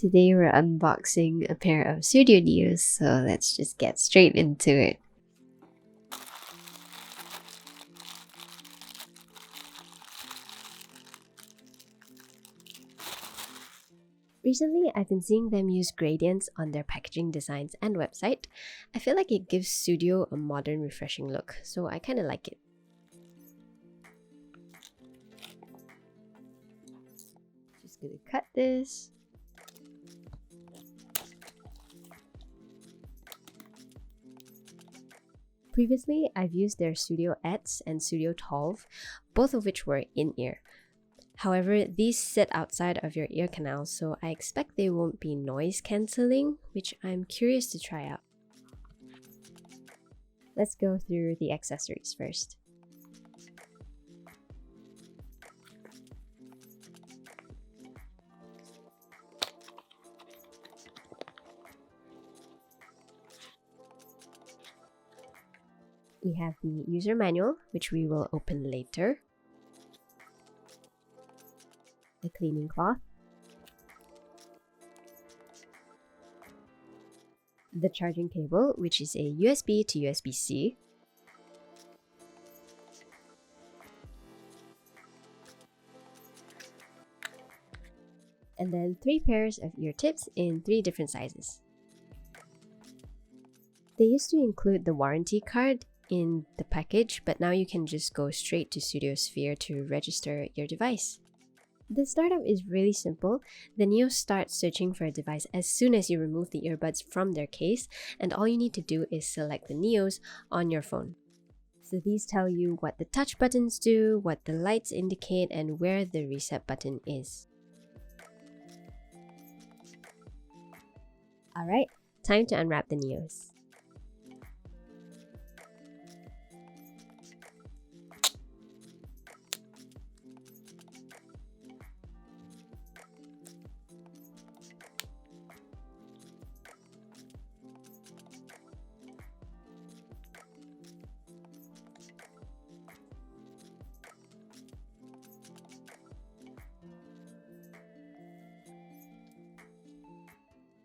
Today we're unboxing a pair of Studio Neos, so let's just get straight into it. Recently, I've been seeing them use gradients on their packaging designs and website. I feel like it gives Studio a modern, refreshing look, so I kind of like it. Just gonna cut this. Previously, I've used their Studio X and Studio 12, both of which were in-ear. However, these sit outside of your ear canal, so I expect they won't be noise cancelling, which I'm curious to try out. Let's go through the accessories first. We have the user manual, which we will open later. A cleaning cloth. The charging cable, which is a USB to USB-C. And then 3 pairs of ear tips in 3 different sizes. They used to include the warranty card in the package, but now you can just go straight to Studio Sphere to register your device. The startup is really simple. The Neos start searching for a device as soon as you remove the earbuds from their case, and all you need to do is select the Neos on your phone. So these tell you what the touch buttons do, what the lights indicate, and where the reset button is. Alright, time to unwrap the Neos.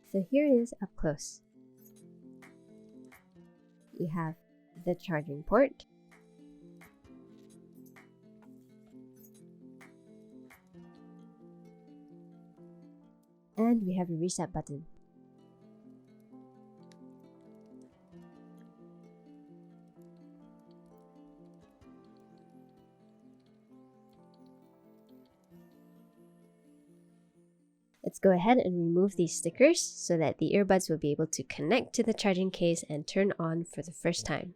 So here it is up close. We have the charging port, and we have a reset button. Let's go ahead and remove these stickers so that the earbuds will be able to connect to the charging case and turn on for the first time.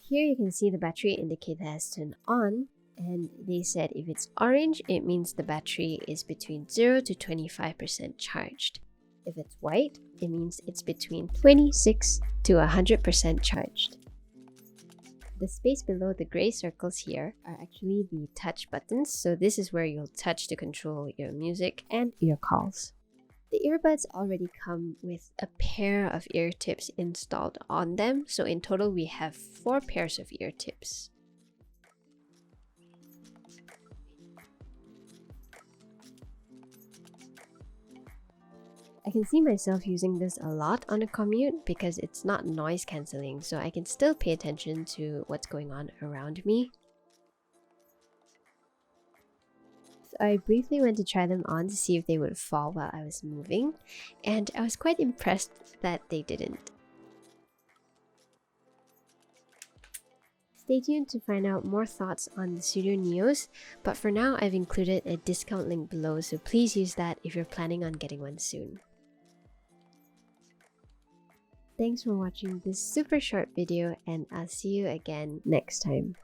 Here you can see the battery indicator has turned on, and they said if it's orange, it means the battery is between 0 to 25% charged. If it's white, it means it's between 26 to 100% charged. The space below the gray circles here are actually the touch buttons, so this is where you'll touch to control your music and your calls. The earbuds already come with a pair of ear tips installed on them, so in total we have 4 pairs of ear tips. I can see myself using this a lot on a commute because it's not noise cancelling, so I can still pay attention to what's going on around me. So I briefly went to try them on to see if they would fall while I was moving, and I was quite impressed that they didn't. Stay tuned to find out more thoughts on the Studio Neos, but for now I've included a discount link below, so please use that if you're planning on getting one soon. Thanks for watching this super short video, and I'll see you again next time.